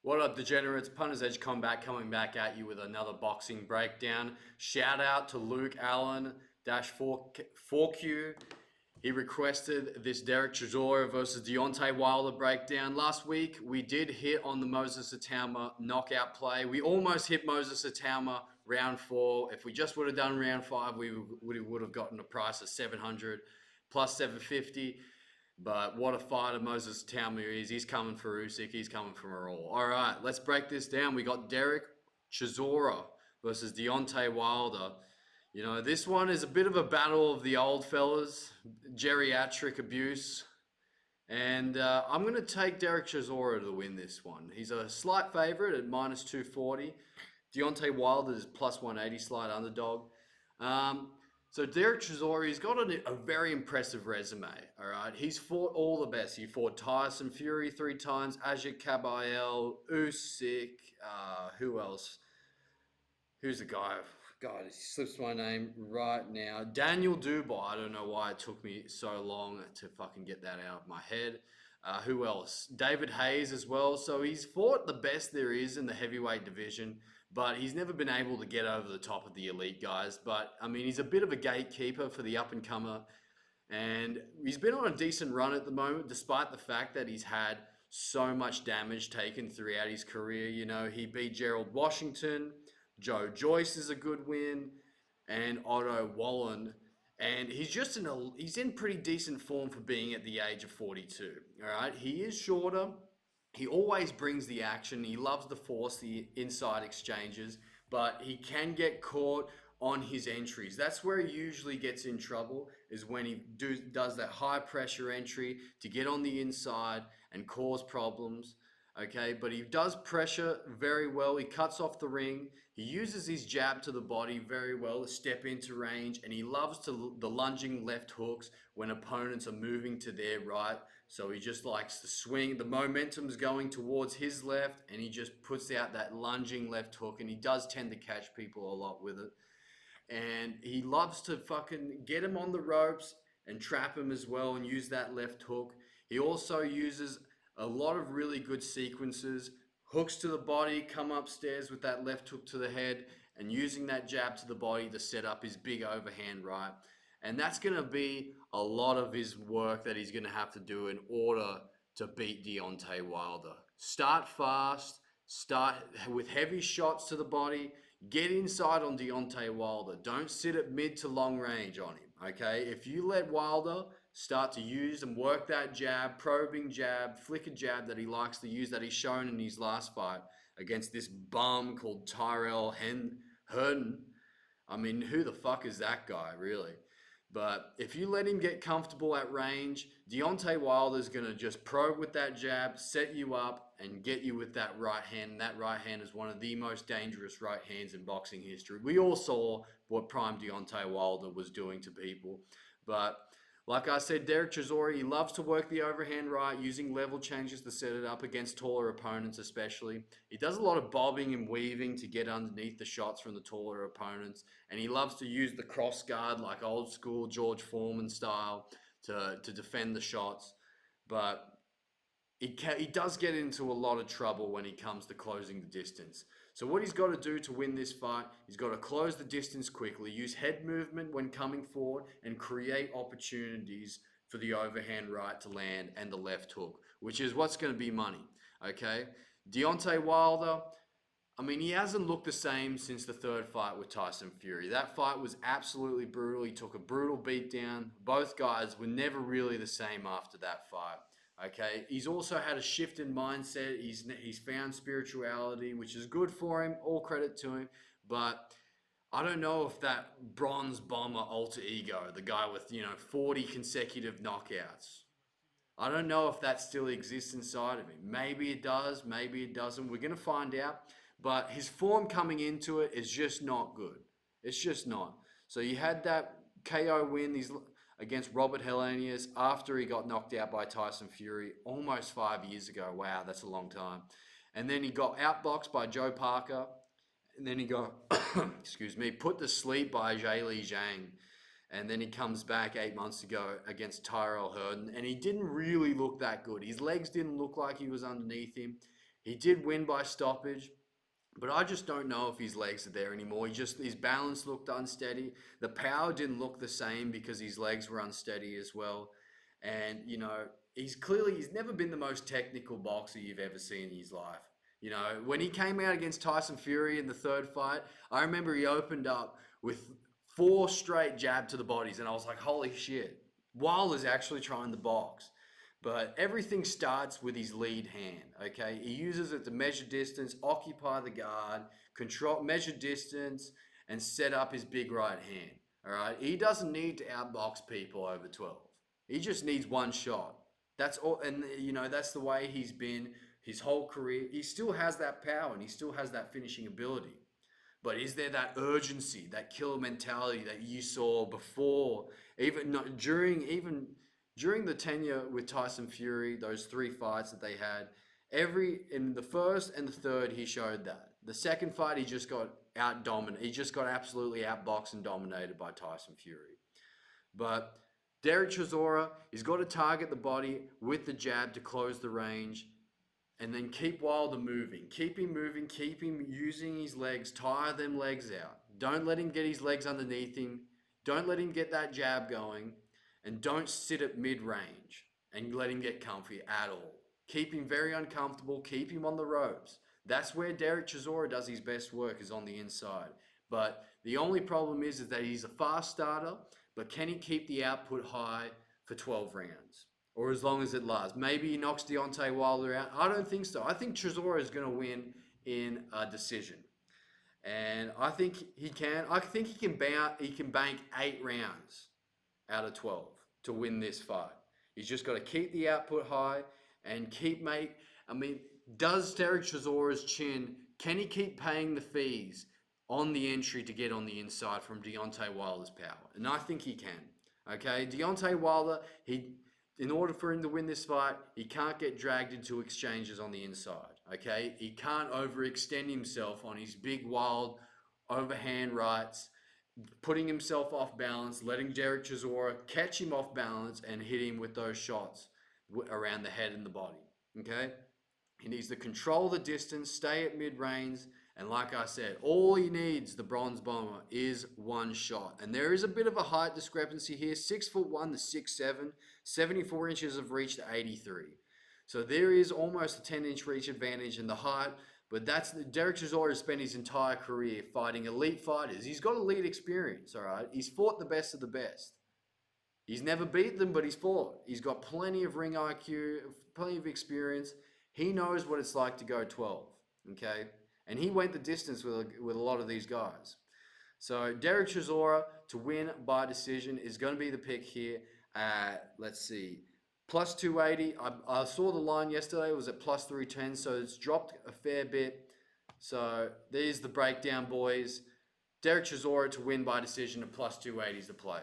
What up, degenerates? Punter's Edge Combat coming back at you with another boxing breakdown. Shout out to Luke Allen dash 4Q. He requested this Derek Chisora versus Deontay Wilder breakdown. Last week, we did hit on the Moses Atama knockout play. We almost hit Moses Atama round 4. If we just would have done round 5, we would have gotten a price of 700 plus 750. But what a fighter Moses Atama is. He's coming for Usyk. He's coming for a all. All right, let's break this down. We got Derek Chisora versus Deontay Wilder. You know, this one is a bit of a battle of the old fellas, geriatric abuse. And I'm going to take Derek Chisora to win this one. He's a slight favorite at minus 240. Deontay Wilder is plus 180, slight underdog. So Derek Chisora, he's got a very impressive resume, all right? He's fought all the best. He fought Tyson Fury 3 times, Ajit Kabayel, Usyk, who else? Who's the guy? God, it slips my name right now. Daniel Dubois. I don't know why it took me so long to fucking get that out of my head. Who else? David Hayes as well. So he's fought the best there is in the heavyweight division, but he's never been able to get over the top of the elite guys. But, I mean, he's a bit of a gatekeeper for the up-and-comer, and he's been on a decent run at the moment, despite the fact that he's had so much damage taken throughout his career. You know, he beat Gerald Washington. Joe Joyce is a good win, and Otto Wallen. And he's in pretty decent form for being at the age of 42. All right, he is shorter. He always brings the action. He loves the force, the inside exchanges, but he can get caught on his entries. That's where he usually gets in trouble, is when he does that high pressure entry to get on the inside and cause problems. Okay, but he does pressure very well. He cuts off the ring. He uses his jab to the body very well to step into range, and he loves the lunging left hooks when opponents are moving to their right. So he just likes to swing. The momentum's going towards his left, and he just puts out that lunging left hook, and he does tend to catch people a lot with it. And he loves to fucking get him on the ropes and trap him as well and use that left hook. He also uses a lot of really good sequences, hooks to the body, come upstairs with that left hook to the head, and using that jab to the body to set up his big overhand right. And that's going to be a lot of his work that he's going to have to do in order to beat Deontay Wilder. Start fast, start with heavy shots to the body, get inside on Deontay Wilder. Don't sit at mid to long range on him, okay? If you let Wilder start to use and work that jab, probing jab, flicker jab that he likes to use, that he's shown in his last fight against this bum called Tyrell Herndon. I mean, who the fuck is that guy, really? But if you let him get comfortable at range, Deontay Wilder's going to just probe with that jab, set you up, and get you with that right hand. And that right hand is one of the most dangerous right hands in boxing history. We all saw what prime Deontay Wilder was doing to people. But like I said, Derek Chisora, he loves to work the overhand right, using level changes to set it up against taller opponents especially. He does a lot of bobbing and weaving to get underneath the shots from the taller opponents. And he loves to use the cross guard like old school George Foreman style to defend the shots. But he does get into a lot of trouble when he comes to closing the distance. So what he's got to do to win this fight, he's got to close the distance quickly, use head movement when coming forward, and create opportunities for the overhand right to land and the left hook, which is what's going to be money, okay? Deontay Wilder, I mean, he hasn't looked the same since the third fight with Tyson Fury. That fight was absolutely brutal. He took a brutal beatdown. Both guys were never really the same after that fight. Okay, he's also had a shift in mindset. He's found spirituality, which is good for him. All credit to him. But I don't know if that bronze bomber alter ego, the guy with 40 consecutive knockouts, I don't know if that still exists inside of him. Maybe it does, maybe it doesn't. We're going to find out. But his form coming into it is just not good. It's just not. So you had that KO win against Robert Helenius after he got knocked out by Tyson Fury almost 5 years ago. Wow, that's a long time. And then he got outboxed by Joe Parker. And then he got, put to sleep by Zhilei Zhang. And then he comes back 8 months ago against Tyrell Herndon. And he didn't really look that good. His legs didn't look like he was underneath him. He did win by stoppage, but I just don't know if his legs are there anymore. His balance looked unsteady. The power didn't look the same because his legs were unsteady as well. And he's never been the most technical boxer you've ever seen in his life. When he came out against Tyson Fury in the third fight, I remember he opened up with 4 straight jab to the bodies, and I was like, holy shit. Wilder's actually trying to box. But everything starts with his lead hand, okay? He uses it to measure distance, occupy the guard, control, measure distance, and set up his big right hand, all right? He doesn't need to outbox people over 12. He just needs one shot. That's all, and that's the way he's been his whole career. He still has that power and he still has that finishing ability. But is there that urgency, that killer mentality that you saw before, during the tenure with Tyson Fury, those 3 fights that they had, in the first and the third, he showed that. The second fight, he just got He just got absolutely outboxed and dominated by Tyson Fury. But Derek Chisora, he's got to target the body with the jab to close the range, and then keep Wilder moving. Keep him moving, keep him using his legs, tire them legs out. Don't let him get his legs underneath him. Don't let him get that jab going. And don't sit at mid-range and let him get comfy at all. Keep him very uncomfortable. Keep him on the ropes. That's where Derek Chisora does his best work, is on the inside. But the only problem is that he's a fast starter, but can he keep the output high for 12 rounds? Or as long as it lasts? Maybe he knocks Deontay Wilder out. I don't think so. I think Chisora is going to win in a decision. And I think he can. I think he can bank 8 rounds out of 12 to win this fight. He's just got to keep the output high and does Derek Chisora's chin, can he keep paying the fees on the entry to get on the inside from Deontay Wilder's power? And I think he can. Okay, Deontay Wilder, in order for him to win this fight, he can't get dragged into exchanges on the inside. Okay, he can't overextend himself on his big, wild, overhand rights, putting himself off balance, letting Derek Chisora catch him off balance and hit him with those shots around the head and the body. Okay? He needs to control the distance, stay at mid-range, and like I said, all he needs, the Bronze Bomber, is one shot. And there is a bit of a height discrepancy here, 6'1" to 6'7", 74 inches of reach to 83. So there is almost a 10-inch reach advantage in the height. But Derek Chisora has spent his entire career fighting elite fighters. He's got elite experience, all right? He's fought the best of the best. He's never beat them, but he's fought. He's got plenty of ring IQ, plenty of experience. He knows what it's like to go 12, okay? And he went the distance with a lot of these guys. So Derek Chisora to win by decision is going to be the pick here at, let's see, plus 280. I saw the line yesterday. It was at plus 310, so it's dropped a fair bit. So there's the breakdown, boys. Derek Chisora to win by decision at plus 280 is the play.